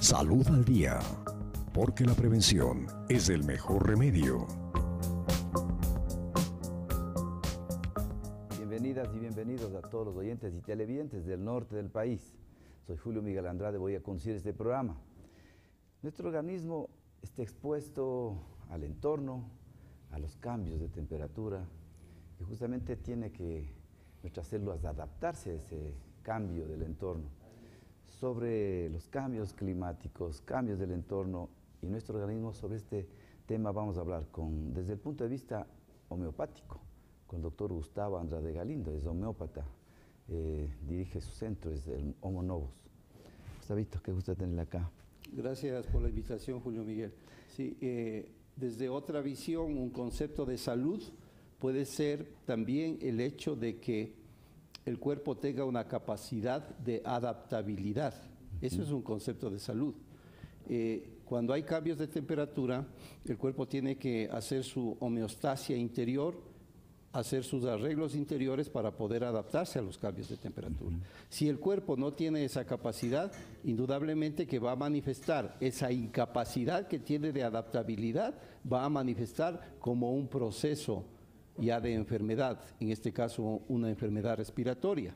Salud al día, porque la prevención es el mejor remedio. Bienvenidas y bienvenidos a todos los oyentes y televidentes del norte del país. Soy Julio Miguel Andrade, voy a conducir este programa. Nuestro organismo está expuesto al entorno, a los cambios de temperatura, y justamente tiene que nuestras células adaptarse a ese cambio del entorno. Sobre los cambios climáticos, cambios del entorno y nuestro organismo, sobre este tema vamos a hablar desde el punto de vista homeopático, con el doctor Gustavo Andrade Galindo, es homeópata, dirige su centro, es el Homo Novus. Gustavito, qué gusto tenerla acá. Gracias por la invitación, Julio Miguel. Sí, desde otra visión, un concepto de salud puede ser también el hecho de que el cuerpo tenga una capacidad de adaptabilidad. Eso es un concepto de salud. Cuando hay cambios de temperatura, el cuerpo tiene que hacer su homeostasia interior, hacer sus arreglos interiores para poder adaptarse a los cambios de temperatura. Si el cuerpo no tiene esa capacidad, indudablemente que va a manifestar esa incapacidad que tiene de adaptabilidad, va a manifestar como un proceso ya de enfermedad, en este caso una enfermedad respiratoria.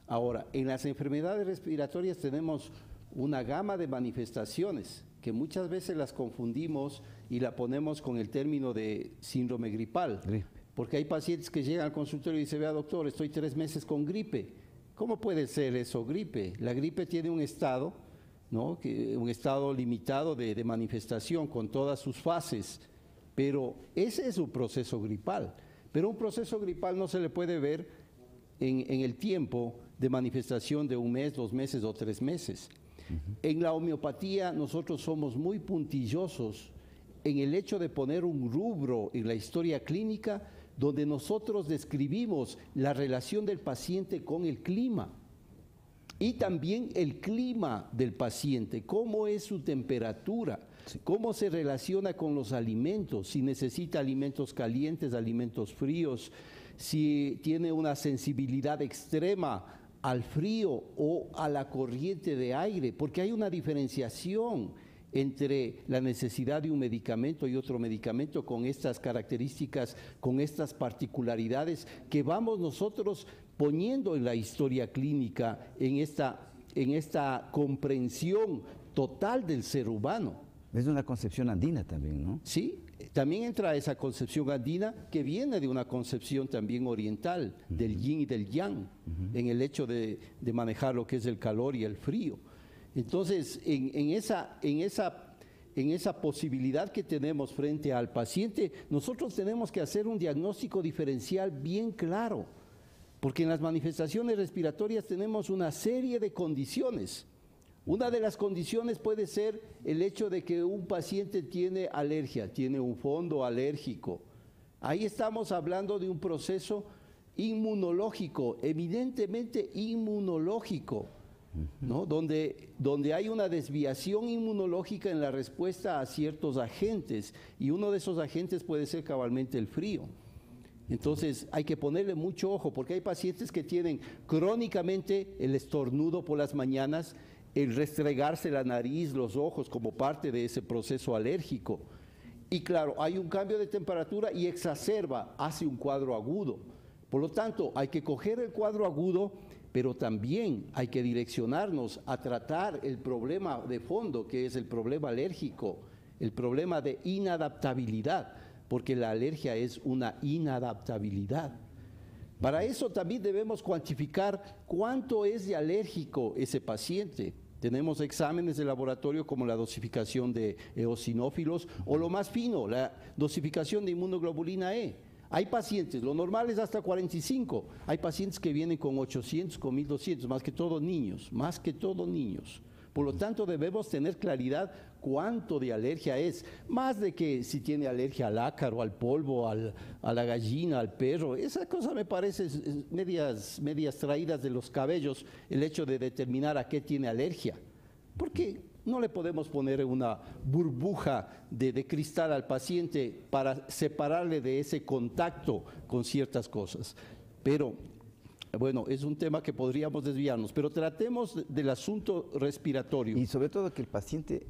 Ahora, en las enfermedades respiratorias tenemos una gama de manifestaciones que muchas veces las confundimos y la ponemos con el término de síndrome gripal. Porque hay pacientes que llegan al consultorio y dicen, vea doctor, estoy 3 meses con gripe. ¿Cómo puede ser eso, gripe? La gripe tiene un estado, ¿no? Un estado limitado de manifestación con todas sus fases, pero ese es un proceso gripal. Pero un proceso gripal no se le puede ver en el tiempo de manifestación de 1 mes, 2 meses o 3 meses. En la homeopatía nosotros somos muy puntillosos en el hecho de poner un rubro en la historia clínica donde nosotros describimos la relación del paciente con el clima y también el clima del paciente, cómo es su temperatura, cómo se relaciona con los alimentos, si necesita alimentos calientes, alimentos fríos, si tiene una sensibilidad extrema al frío o a la corriente de aire, porque hay una diferenciación entre la necesidad de un medicamento y otro medicamento con estas características, con estas particularidades que vamos nosotros poniendo en la historia clínica, en esta comprensión total del ser humano. Es una concepción andina también, ¿no? Sí, también entra esa concepción andina que viene de una concepción también oriental, del yin y del yang, en el hecho de manejar lo que es el calor y el frío. Entonces, en esa posibilidad que tenemos frente al paciente, nosotros tenemos que hacer un diagnóstico diferencial bien claro, porque en las manifestaciones respiratorias tenemos una serie de condiciones. Una de las condiciones puede ser el hecho de que un paciente tiene alergia, tiene un fondo alérgico. Ahí estamos hablando de un proceso inmunológico, evidentemente inmunológico, ¿no? Donde hay una desviación inmunológica en la respuesta a ciertos agentes, y uno de esos agentes puede ser cabalmente el frío. Entonces hay que ponerle mucho ojo, porque hay pacientes que tienen crónicamente el estornudo por las mañanas, el restregarse la nariz, los ojos como parte de ese proceso alérgico. Y claro, hay un cambio de temperatura y exacerba, hace un cuadro agudo. Por lo tanto, hay que coger el cuadro agudo, pero también hay que direccionarnos a tratar el problema de fondo, que es el problema alérgico, el problema de inadaptabilidad, porque la alergia es una inadaptabilidad. Para eso también debemos cuantificar cuánto es de alérgico ese paciente. Tenemos exámenes de laboratorio como la dosificación de eosinófilos o lo más fino, la dosificación de inmunoglobulina E. Hay pacientes, lo normal es hasta 45, hay pacientes que vienen con 800, con 1200, más que todo niños. Por lo tanto, debemos tener claridad cuánto de alergia es, más de que si tiene alergia al ácaro, al polvo, a la gallina, al perro. Esa cosa me parece medias traídas de los cabellos, el hecho de determinar a qué tiene alergia. Porque no le podemos poner una burbuja de cristal al paciente para separarle de ese contacto con ciertas cosas. Pero bueno, es un tema que podríamos desviarnos, pero tratemos del asunto respiratorio. Y sobre todo que el paciente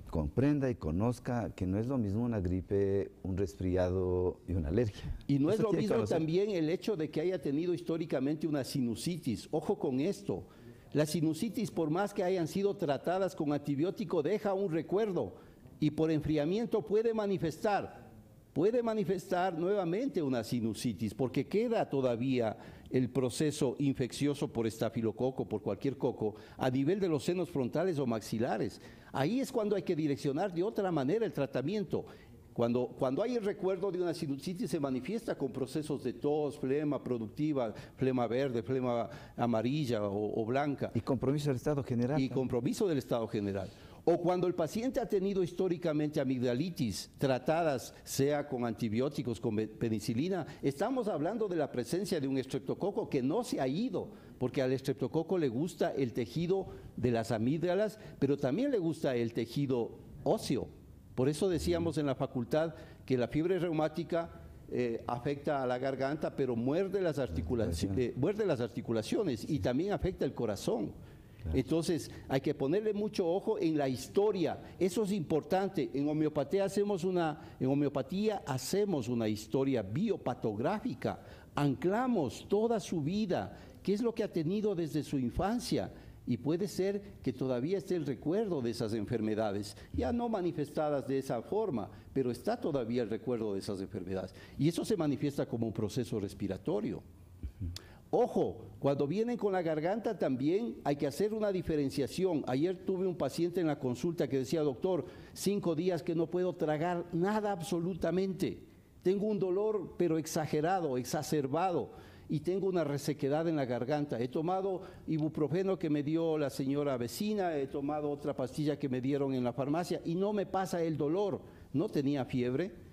comprenda y conozca que no es lo mismo una gripe, un resfriado y una alergia. Y no es Eso lo tiene que mismo conocer. también el hecho de que haya tenido históricamente una sinusitis. Ojo con esto. La sinusitis, por más que hayan sido tratadas con antibiótico, deja un recuerdo y por enfriamiento puede manifestar nuevamente una sinusitis, porque queda todavía el proceso infeccioso por estafilococo, por cualquier coco, a nivel de los senos frontales o maxilares. Ahí es cuando hay que direccionar de otra manera el tratamiento. Cuando hay el recuerdo de una sinusitis se manifiesta con procesos de tos, flema productiva, flema verde, flema amarilla o blanca. Y compromiso del Estado general. Y compromiso del Estado general. O cuando el paciente ha tenido históricamente amigdalitis tratadas, sea con antibióticos, con penicilina, estamos hablando de la presencia de un estreptococo que no se ha ido, porque al estreptococo le gusta el tejido de las amígdalas, pero también le gusta el tejido óseo. Por eso decíamos en la facultad que la fiebre reumática afecta a la garganta, pero muerde las articulaciones y también afecta el corazón. Entonces hay que ponerle mucho ojo en la historia, eso es importante. En homeopatía hacemos una historia biopatográfica, anclamos toda su vida, qué es lo que ha tenido desde su infancia, y puede ser que todavía esté el recuerdo de esas enfermedades, ya no manifestadas de esa forma, pero está todavía el recuerdo de esas enfermedades, y eso se manifiesta como un proceso respiratorio. Ojo, cuando vienen con la garganta también hay que hacer una diferenciación. Ayer tuve un paciente en la consulta que decía: doctor, 5 días que no puedo tragar nada absolutamente. Tengo un dolor pero exagerado, exacerbado, y tengo una resequedad en la garganta. He tomado ibuprofeno que me dio la señora vecina, he tomado otra pastilla que me dieron en la farmacia y no me pasa el dolor. No tenía fiebre,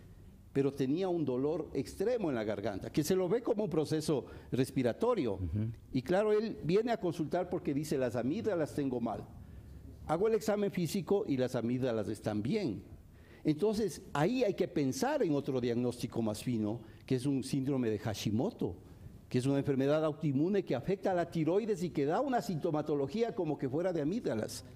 pero tenía un dolor extremo en la garganta, que se lo ve como un proceso respiratorio. Y claro, él viene a consultar porque dice: las amígdalas tengo mal. Hago el examen físico y las amígdalas están bien. Entonces, ahí hay que pensar en otro diagnóstico más fino, que es un síndrome de Hashimoto, que es una enfermedad autoinmune que afecta a la tiroides y que da una sintomatología como que fuera de amígdalas.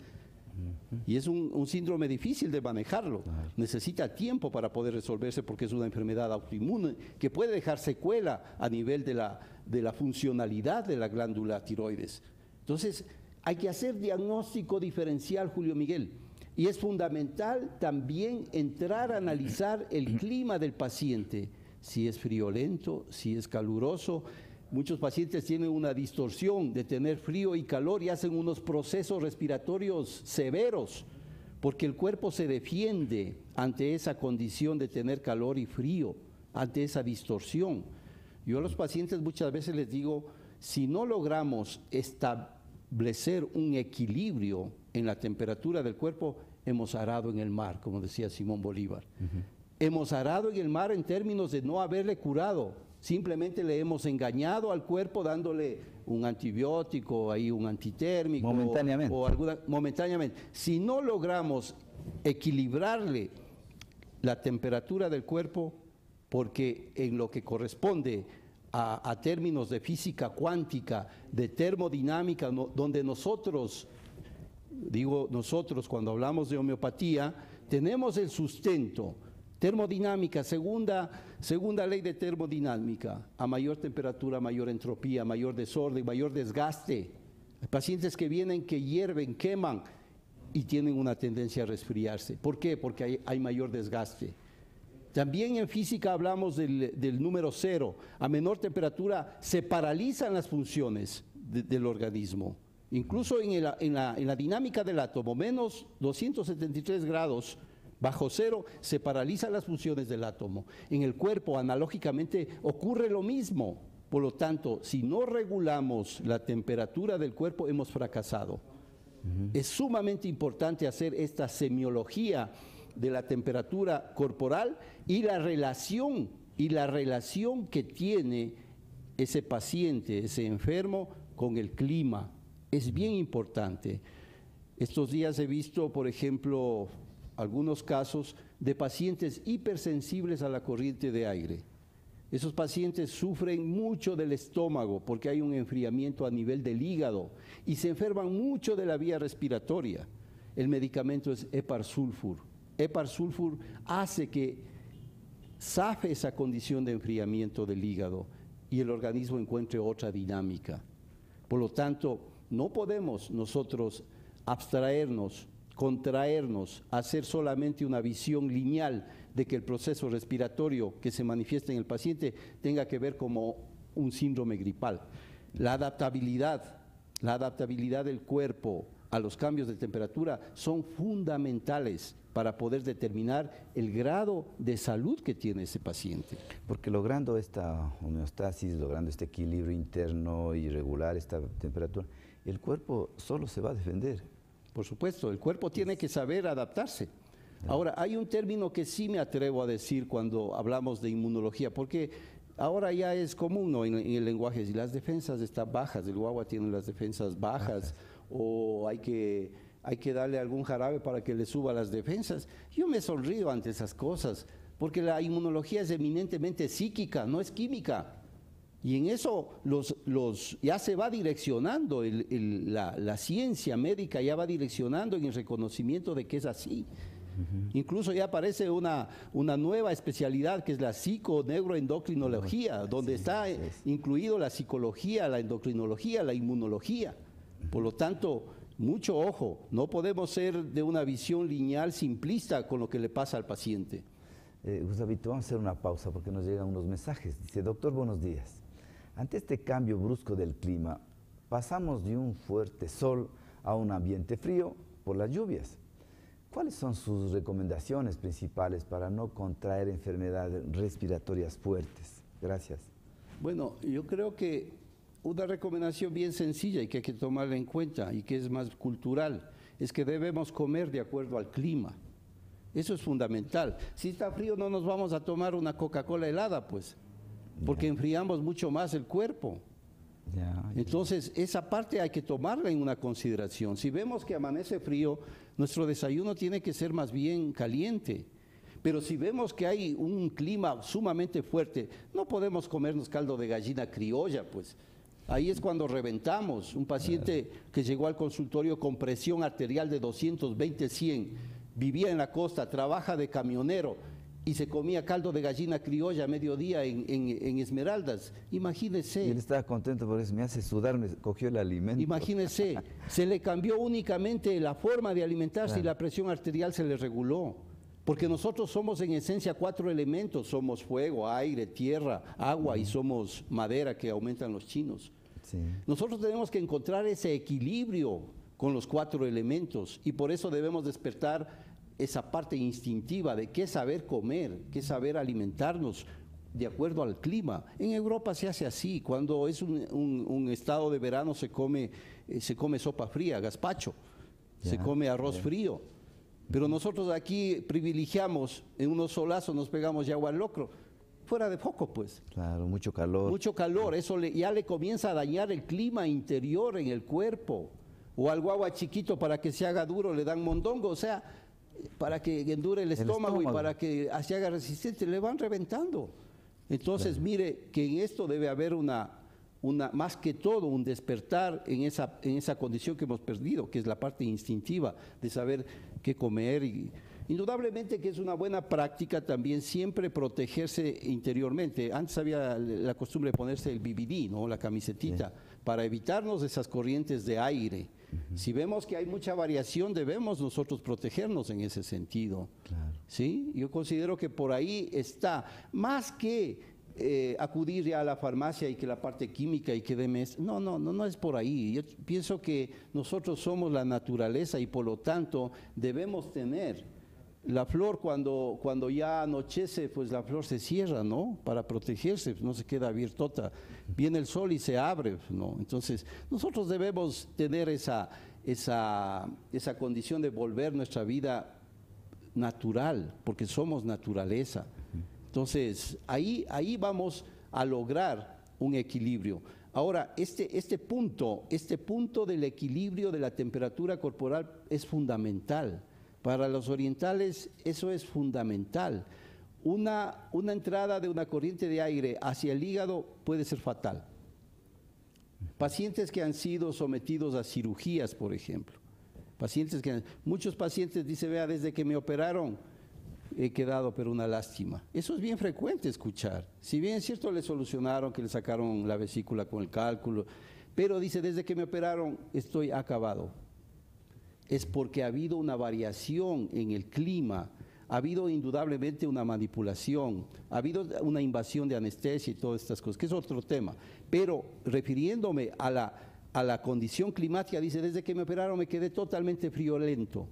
Y es un síndrome difícil de manejarlo. Claro. Necesita tiempo para poder resolverse porque es una enfermedad autoinmune que puede dejar secuela a nivel de la funcionalidad de la glándula tiroides. Entonces, hay que hacer diagnóstico diferencial, Julio Miguel. Y es fundamental también entrar a analizar el clima del paciente, si es friolento, si es caluroso. Muchos pacientes tienen una distorsión de tener frío y calor y hacen unos procesos respiratorios severos, porque el cuerpo se defiende ante esa condición de tener calor y frío, ante esa distorsión. Yo a los pacientes muchas veces les digo: si no logramos establecer un equilibrio en la temperatura del cuerpo, hemos arado en el mar, como decía Simón Bolívar. Hemos arado en el mar en términos de no haberle curado. Simplemente le hemos engañado al cuerpo dándole un antibiótico, ahí un antitérmico. Momentáneamente. Momentáneamente. Si no logramos equilibrarle la temperatura del cuerpo, porque en lo que corresponde a términos de física cuántica, de termodinámica, donde nosotros cuando hablamos de homeopatía, tenemos el sustento. Termodinámica, segunda ley de termodinámica: a mayor temperatura, mayor entropía, mayor desorden, mayor desgaste. Hay pacientes que vienen, que hierven, queman y tienen una tendencia a resfriarse. ¿Por qué? Porque hay mayor desgaste. También en física hablamos del número 0. A menor temperatura se paralizan las funciones del organismo. Incluso en la dinámica del átomo, menos 273 grados, bajo 0, se paralizan las funciones del átomo. En el cuerpo, analógicamente, ocurre lo mismo. Por lo tanto, si no regulamos la temperatura del cuerpo, hemos fracasado. Es sumamente importante hacer esta semiología de la temperatura corporal y la relación que tiene ese paciente, ese enfermo, con el clima. Es bien importante. Estos días he visto, por ejemplo, algunos casos de pacientes hipersensibles a la corriente de aire. Esos pacientes sufren mucho del estómago porque hay un enfriamiento a nivel del hígado y se enferman mucho de la vía respiratoria. El medicamento es Heparsulfur. Heparsulfur hace que zafe esa condición de enfriamiento del hígado y el organismo encuentre otra dinámica. Por lo tanto, no podemos nosotros abstraernos, contraernos, hacer solamente una visión lineal de que el proceso respiratorio que se manifiesta en el paciente tenga que ver como un síndrome gripal. La adaptabilidad del cuerpo a los cambios de temperatura son fundamentales para poder determinar el grado de salud que tiene ese paciente. Porque logrando esta homeostasis, logrando este equilibrio interno y regular esta temperatura, el cuerpo solo se va a defender. Por supuesto, el cuerpo tiene que saber adaptarse. Ahora, hay un término que sí me atrevo a decir cuando hablamos de inmunología, porque ahora ya es común, ¿no?, en el lenguaje, si las defensas están bajas, el guagua tiene las defensas bajas, o hay que darle algún jarabe para que le suba las defensas. Yo me sonrío ante esas cosas, porque la inmunología es eminentemente psíquica, no es química. Y en eso ya se va direccionando, la ciencia médica ya va direccionando en el reconocimiento de que es así. Incluso ya aparece una nueva especialidad que es la psiconeuroendocrinología, donde está incluido la psicología, la endocrinología, la inmunología. Por lo tanto, mucho ojo, no podemos ser de una visión lineal simplista con lo que le pasa al paciente. Gustavito, vamos a hacer una pausa porque nos llegan unos mensajes. Dice, doctor, buenos días. Ante este cambio brusco del clima, pasamos de un fuerte sol a un ambiente frío por las lluvias. ¿Cuáles son sus recomendaciones principales para no contraer enfermedades respiratorias fuertes? Gracias. Bueno, yo creo que una recomendación bien sencilla y que hay que tomarla en cuenta y que es más cultural, es que debemos comer de acuerdo al clima. Eso es fundamental. Si está frío no nos vamos a tomar una Coca-Cola helada, pues, porque enfriamos mucho más el cuerpo. Entonces, esa parte hay que tomarla en una consideración. Si vemos que amanece frío, nuestro desayuno tiene que ser más bien caliente. Pero si vemos que hay un clima sumamente fuerte, no podemos comernos caldo de gallina criolla, pues. Ahí es cuando reventamos. Un paciente que llegó al consultorio con presión arterial de 220/100, vivía en la costa, trabaja de camionero y se comía caldo de gallina criolla a mediodía en Esmeraldas. Imagínese. Y él estaba contento por eso, me hace sudar, me cogió el alimento. Imagínese, se le cambió únicamente la forma de alimentarse y la presión arterial se le reguló. Porque nosotros somos en esencia 4 elementos, somos fuego, aire, tierra, agua y somos madera que aumentan los chinos. Sí. Nosotros tenemos que encontrar ese equilibrio con los 4 elementos y por eso debemos despertar esa parte instintiva de qué saber comer, qué saber alimentarnos de acuerdo al clima. En Europa se hace así, cuando es un estado de verano se come sopa fría, gazpacho, se come arroz frío. Pero nosotros aquí privilegiamos, en unos solazos nos pegamos agua al locro, fuera de foco pues. Claro, mucho calor. Mucho calor, eso ya le comienza a dañar el clima interior en el cuerpo. O al guagua chiquito para que se haga duro le dan mondongo, o sea, para que endure el estómago y para que se haga resistente, le van reventando. Entonces, mire que en esto debe haber más que todo un despertar en esa condición que hemos perdido, que es la parte instintiva de saber qué comer. Y indudablemente que es una buena práctica también siempre protegerse interiormente. Antes había la costumbre de ponerse el BBD, ¿no?, la camisetita, para evitarnos esas corrientes de aire. Si vemos que hay mucha variación, debemos nosotros protegernos en ese sentido. Claro. ¿Sí? Yo considero que por ahí está, más que acudir ya a la farmacia y que la parte química y que deme, no es por ahí. Yo pienso que nosotros somos la naturaleza y por lo tanto debemos tener la flor cuando ya anochece, pues la flor se cierra, ¿no?, para protegerse, no se queda abiertota. Viene el sol y se abre, ¿no? Entonces, nosotros debemos tener esa condición de volver nuestra vida natural, porque somos naturaleza. Entonces, ahí vamos a lograr un equilibrio. Ahora, este punto del equilibrio de la temperatura corporal es fundamental. Para los orientales eso es fundamental. una entrada de una corriente de aire hacia el hígado puede ser fatal. Pacientes que han sido sometidos a cirugías, por ejemplo. Muchos pacientes dicen, vea, desde que me operaron he quedado pero una lástima. Eso es bien frecuente escuchar. Si bien es cierto, le solucionaron, que le sacaron la vesícula con el cálculo, pero dice, desde que me operaron estoy acabado. Es porque ha habido una variación en el clima, ha habido indudablemente una manipulación, ha habido una invasión de anestesia y todas estas cosas, que es otro tema. Pero refiriéndome a la condición climática, dice, desde que me operaron me quedé totalmente friolento.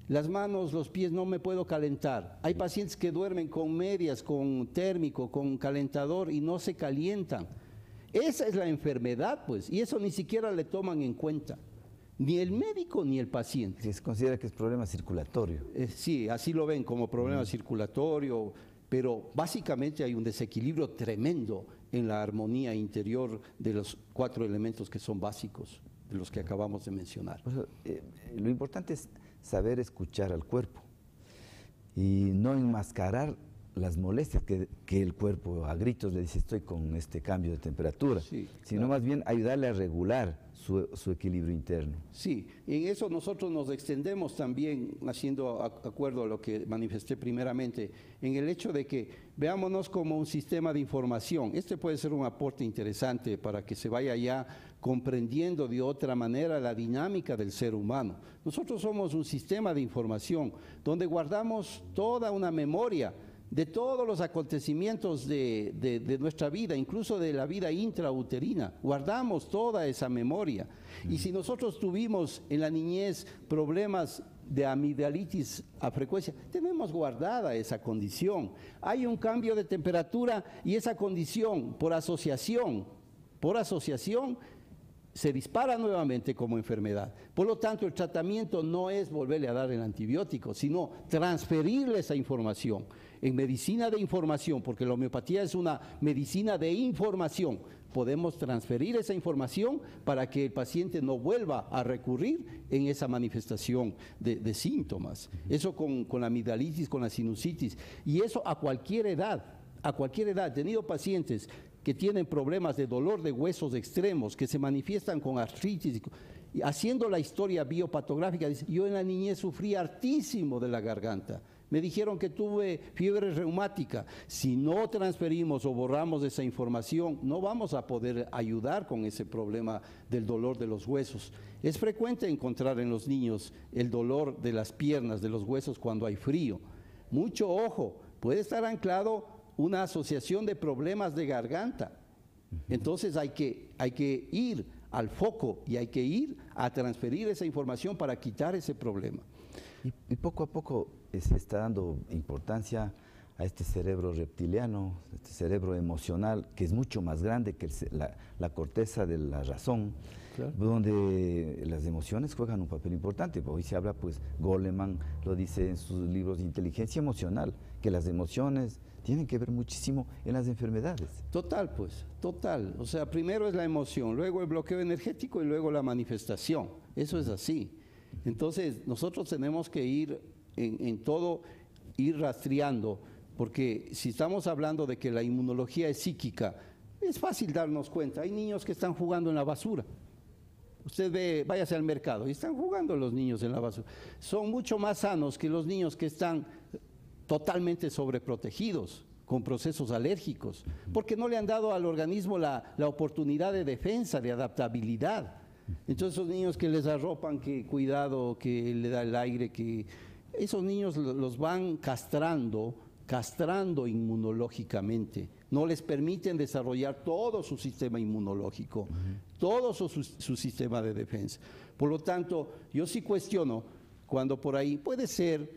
Las manos, los pies no me puedo calentar. Hay pacientes que duermen con medias, con térmico, con calentador y no se calientan. Esa es la enfermedad, pues, y eso ni siquiera le toman en cuenta. Ni el médico ni el paciente. Se considera que es problema circulatorio. Sí, así lo ven como problema circulatorio, pero básicamente hay un desequilibrio tremendo en la armonía interior de los 4 elementos que son básicos, de los que acabamos de mencionar. Lo importante es saber escuchar al cuerpo y no enmascarar las molestias que el cuerpo a gritos le dice estoy con este cambio de temperatura, sí, sino claro. más bien ayudarle a regular su equilibrio interno. Sí, en eso nosotros nos extendemos también, haciendo acuerdo a lo que manifesté primeramente, en el hecho de que veámonos como un sistema de información. Este puede ser un aporte interesante para que se vaya ya comprendiendo de otra manera la dinámica del ser humano. Nosotros somos un sistema de información donde guardamos toda una memoria de todos los acontecimientos de nuestra vida, incluso de la vida intrauterina. Guardamos toda esa memoria. Y si nosotros tuvimos en la niñez problemas de amigdalitis a frecuencia, tenemos guardada esa condición. Hay un cambio de temperatura y esa condición, por asociación, se dispara nuevamente como enfermedad. Por lo tanto, el tratamiento no es volverle a dar el antibiótico, sino transferirle esa información. En medicina de información, porque la homeopatía es una medicina de información, podemos transferir esa información para que el paciente no vuelva a recurrir en esa manifestación de síntomas. Eso con la amigdalitis, con la sinusitis, y eso a cualquier edad. He tenido pacientes que tienen problemas de dolor de huesos extremos, que se manifiestan con artritis. Y haciendo la historia biopatográfica, dice, yo en la niñez sufrí hartísimo de la garganta. Me dijeron que tuve fiebre reumática. Si no transferimos o borramos esa información, no vamos a poder ayudar con ese problema del dolor de los huesos. Es frecuente encontrar en los niños el dolor de las piernas, de los huesos cuando hay frío. Mucho ojo, puede estar anclado una asociación de problemas de garganta. Entonces hay que ir al foco y hay que ir a transferir esa información para quitar ese problema. Y poco a poco se está dando importancia a este cerebro reptiliano, este cerebro emocional, que es mucho más grande que la corteza de la razón, claro, donde las emociones juegan un papel importante. Hoy se habla, pues, Goleman lo dice en sus libros de inteligencia emocional, que las emociones tienen que ver muchísimo en las enfermedades. Total, pues, total. O sea, primero es la emoción, luego el bloqueo energético y luego la manifestación. Eso es así. Entonces, nosotros tenemos que ir en todo, ir rastreando, porque si estamos hablando de que la inmunología es psíquica, es fácil darnos cuenta. Hay niños que están jugando en la basura. Usted ve, váyase al mercado y están jugando los niños en la basura. Son mucho más sanos que los niños que están totalmente sobreprotegidos, con procesos alérgicos, porque no le han dado al organismo la oportunidad de defensa, de adaptabilidad. Entonces esos niños que les arropan, que cuidado, que le da el aire, que esos niños los van castrando inmunológicamente, no les permiten desarrollar todo su sistema inmunológico, todo su sistema de defensa. Por lo tanto, yo sí cuestiono cuando por ahí puede ser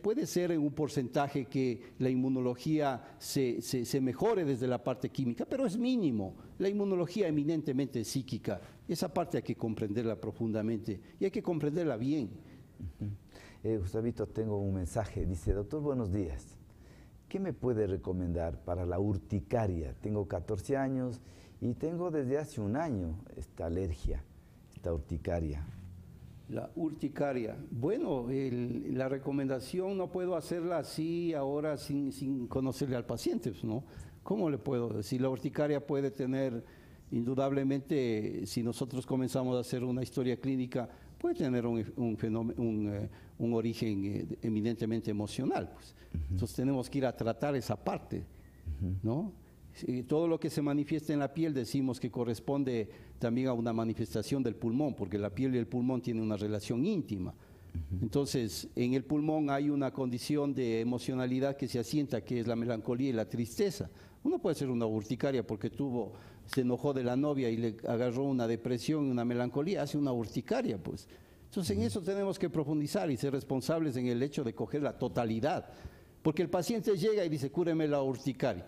en un porcentaje que la inmunología se mejore desde la parte química, pero es mínimo. La inmunología eminentemente es psíquica. Esa parte hay que comprenderla profundamente y hay que comprenderla bien. Gustavito, tengo un mensaje. Dice, doctor, buenos días. ¿Qué me puede recomendar para la urticaria? Tengo 14 años y tengo desde hace un año esta alergia, esta urticaria. La urticaria. Bueno, la recomendación no puedo hacerla así ahora sin conocerle al paciente, pues, ¿no? ¿Cómo le puedo decir? La urticaria puede tener, indudablemente, si nosotros comenzamos a hacer una historia clínica, puede tener un origen eminentemente emocional, pues. Entonces tenemos que ir a tratar esa parte, ¿no? Todo lo que se manifiesta en la piel decimos que corresponde también a una manifestación del pulmón, porque la piel y el pulmón tienen una relación íntima. Entonces, en el pulmón hay una condición de emocionalidad que se asienta, que es la melancolía y la tristeza. Uno puede ser una urticaria porque se enojó de la novia y le agarró una depresión y una melancolía, hace una urticaria, pues. Entonces, en eso tenemos que profundizar y ser responsables en el hecho de coger la totalidad. Porque el paciente llega y dice, cúreme la urticaria.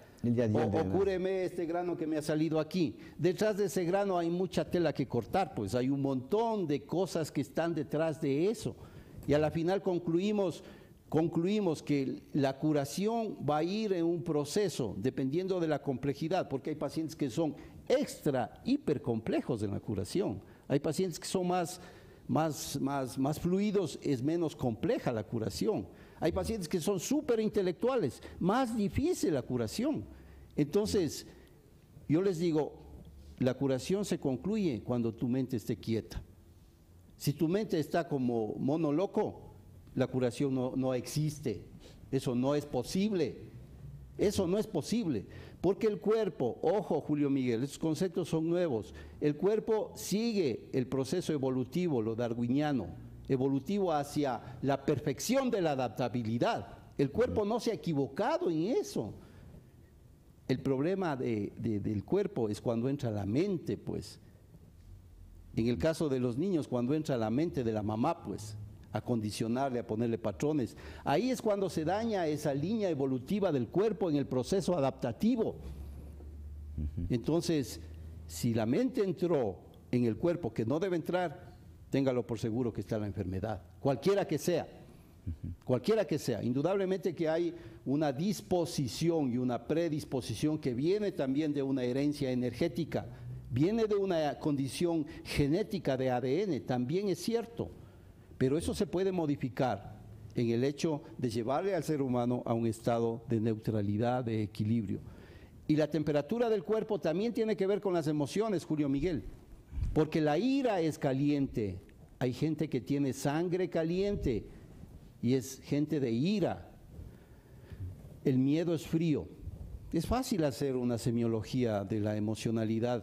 O cúreme este grano que me ha salido aquí. Detrás de ese grano hay mucha tela que cortar, pues hay un montón de cosas que están detrás de eso. Y a la final concluimos que la curación va a ir en un proceso, dependiendo de la complejidad, porque hay pacientes que son hiper complejos en la curación. Hay pacientes que son más fluidos, es menos compleja la curación. Hay pacientes que son súper intelectuales, más difícil la curación. Entonces, yo les digo, la curación se concluye cuando tu mente esté quieta. Si tu mente está como mono loco, la curación no existe. Eso no es posible. Eso no es posible. Porque el cuerpo, ojo Julio Miguel, estos conceptos son nuevos. El cuerpo sigue el proceso evolutivo, lo darwiniano, evolutivo hacia la perfección de la adaptabilidad. El cuerpo no se ha equivocado en eso. El problema del cuerpo es cuando entra la mente, pues. En el caso de los niños, cuando entra la mente de la mamá, pues, a condicionarle, a ponerle patrones. Ahí es cuando se daña esa línea evolutiva del cuerpo en el proceso adaptativo. Entonces, si la mente entró en el cuerpo que no debe entrar, téngalo por seguro que está la enfermedad, cualquiera que sea, indudablemente que hay una disposición y una predisposición que viene también de una herencia energética, viene de una condición genética de ADN, también es cierto, pero eso se puede modificar en el hecho de llevarle al ser humano a un estado de neutralidad, de equilibrio. Y la temperatura del cuerpo también tiene que ver con las emociones, Julio Miguel. Porque la ira es caliente. Hay gente que tiene sangre caliente y es gente de ira. El miedo es frío. Es fácil hacer una semiología de la emocionalidad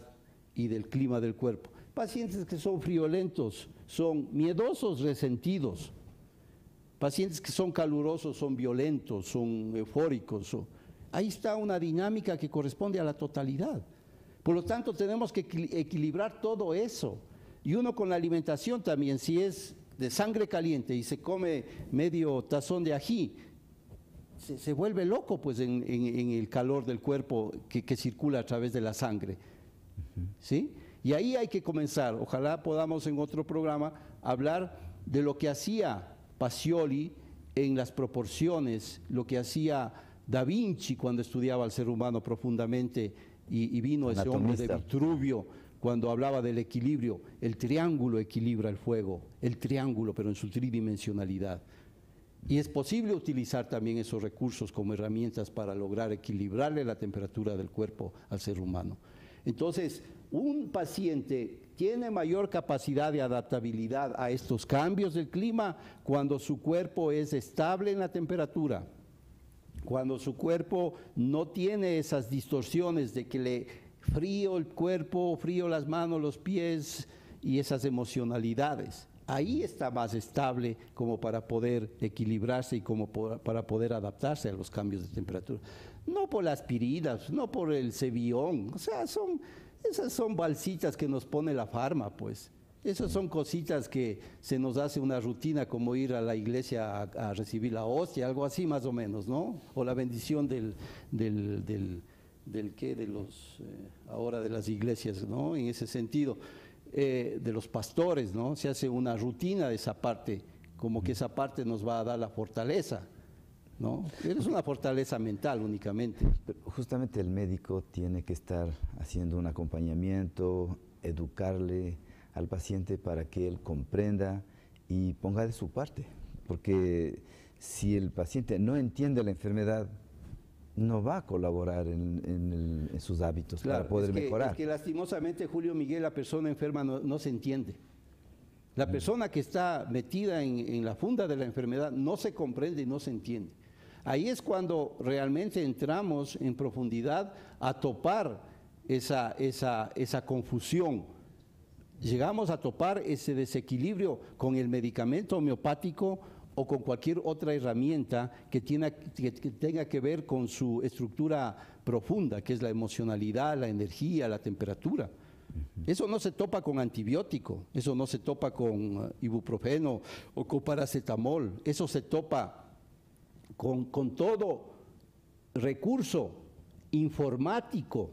y del clima del cuerpo. Pacientes que son friolentos son miedosos, resentidos. Pacientes que son calurosos son violentos, son eufóricos. Ahí está una dinámica que corresponde a la totalidad. Por lo tanto, tenemos que equilibrar todo eso. Y uno con la alimentación también, si es de sangre caliente y se come medio tazón de ají, se vuelve loco pues en el calor del cuerpo que circula a través de la sangre. ¿Sí? Y ahí hay que comenzar. Ojalá podamos en otro programa hablar de lo que hacía Pacioli en las proporciones, lo que hacía Da Vinci cuando estudiaba al ser humano profundamente y vino ese hombre de Vitruvio cuando hablaba del equilibrio. El triángulo equilibra el fuego, el triángulo, pero en su tridimensionalidad. Y es posible utilizar también esos recursos como herramientas para lograr equilibrarle la temperatura del cuerpo al ser humano. Entonces, un paciente tiene mayor capacidad de adaptabilidad a estos cambios del clima cuando su cuerpo es estable en la temperatura, cuando su cuerpo no tiene esas distorsiones de que le frío el cuerpo, frío las manos, los pies y esas emocionalidades. Ahí está más estable como para poder equilibrarse y como para poder adaptarse a los cambios de temperatura. No por las aspirinas, no por el Cevión, o sea, esas son balsitas que nos pone la farma, pues. Esas son cositas que se nos hace una rutina como ir a la iglesia a recibir la hostia, algo así más o menos, ¿no? O la bendición ahora de las iglesias, ¿no? En ese sentido, de los pastores, ¿no? Se hace una rutina de esa parte, como que esa parte nos va a dar la fortaleza, ¿no? Es una fortaleza mental únicamente. Pero justamente el médico tiene que estar haciendo un acompañamiento, educarle al paciente para que él comprenda y ponga de su parte, porque si el paciente no entiende la enfermedad, no va a colaborar en sus hábitos para poder mejorar. Es que lastimosamente, Julio Miguel, la persona enferma no se entiende. La persona que está metida en la funda de la enfermedad no se comprende y no se entiende. Ahí es cuando realmente entramos en profundidad a topar esa confusión. Llegamos a topar ese desequilibrio con el medicamento homeopático o con cualquier otra herramienta que tenga que ver con su estructura profunda, que es la emocionalidad, la energía, la temperatura. Eso no se topa con antibiótico, eso no se topa con ibuprofeno o con paracetamol, eso se topa con todo recurso informático,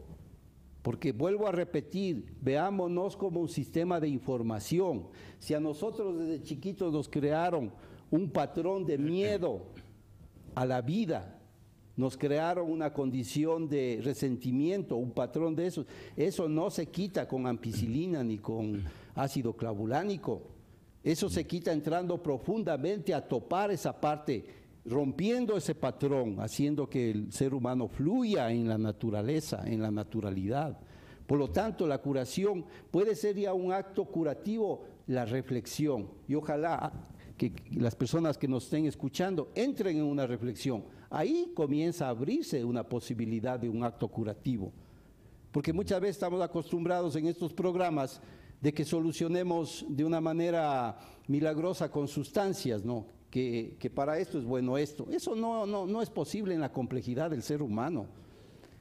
porque vuelvo a repetir, veámonos como un sistema de información. Si a nosotros desde chiquitos nos crearon un patrón de miedo a la vida, nos crearon una condición de resentimiento, un patrón de eso no se quita con ampicilina ni con ácido clavulánico, eso se quita entrando profundamente a topar esa parte, rompiendo ese patrón, haciendo que el ser humano fluya en la naturaleza, en la naturalidad. Por lo tanto, la curación puede ser ya un acto curativo, la reflexión, y ojalá que las personas que nos estén escuchando entren en una reflexión. Ahí comienza a abrirse una posibilidad de un acto curativo, porque muchas veces estamos acostumbrados en estos programas de que solucionemos de una manera milagrosa con sustancias, ¿no? Que para esto es bueno esto. Eso no es posible en la complejidad del ser humano.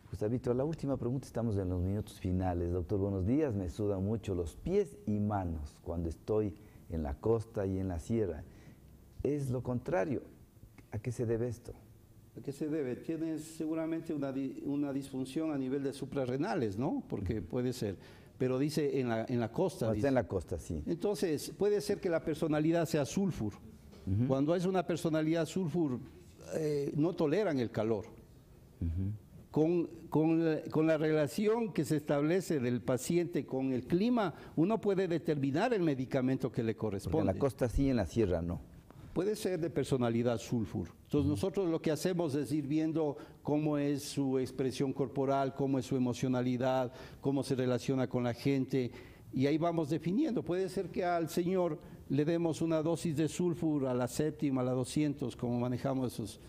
Gustavito, la última pregunta, estamos en los minutos finales. Doctor, buenos días. Me sudan mucho los pies y manos cuando estoy en la costa y en la sierra. Es lo contrario. ¿A qué se debe esto? ¿A qué se debe? Tienes seguramente una disfunción a nivel de suprarrenales, ¿no? Porque puede ser. Pero dice en la costa. No, está en la costa, sí. Entonces, puede ser que la personalidad sea sulfur. Cuando es una personalidad sulfur, no toleran el calor. Con la relación que se establece del paciente con el clima, uno puede determinar el medicamento que le corresponde. Porque en la costa sí, en la sierra no. Puede ser de personalidad sulfur. Entonces nosotros lo que hacemos es ir viendo cómo es su expresión corporal, cómo es su emocionalidad, cómo se relaciona con la gente, y ahí vamos definiendo. Puede ser que al señor le demos una dosis de sulfur a la séptima, a la 200, como manejamos esos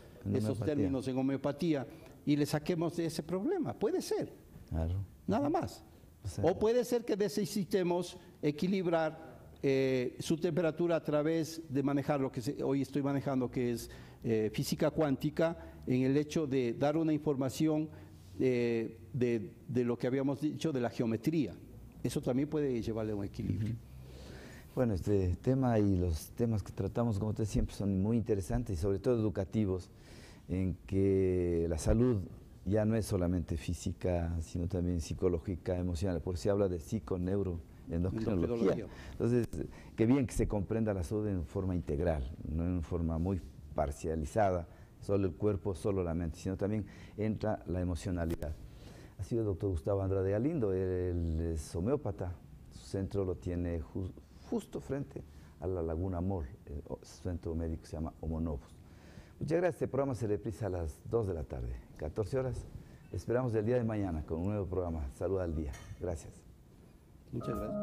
términos en homeopatía, y le saquemos de ese problema. Puede ser, claro. Nada más. O puede ser que necesitemos equilibrar su temperatura a través de manejar lo que hoy estoy manejando, que es física cuántica, en el hecho de dar una información de lo que habíamos dicho de la geometría. Eso también puede llevarle a un equilibrio. Bueno, este tema y los temas que tratamos, como usted siempre, son muy interesantes y sobre todo educativos, en que la salud ya no es solamente física, sino también psicológica, emocional, porque se habla de psico-neuro-endocrinología. Entonces, qué bien que se comprenda la salud en forma integral, no en forma muy parcializada, solo el cuerpo, solo la mente, sino también entra la emocionalidad. Ha sido el doctor Gustavo Andrade Galindo, él es homeópata, su centro lo tiene justo frente a la Laguna Mall, el centro médico se llama Homonovos. Muchas gracias, este programa se reprisa a las 2 de la tarde, 14 horas. Esperamos el día de mañana con un nuevo programa, Salud al Día. Gracias. Muchas gracias.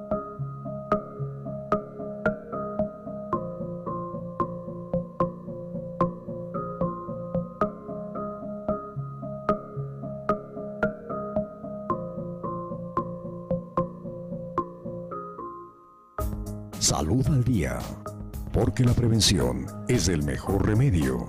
Salud al Día, porque la prevención es el mejor remedio.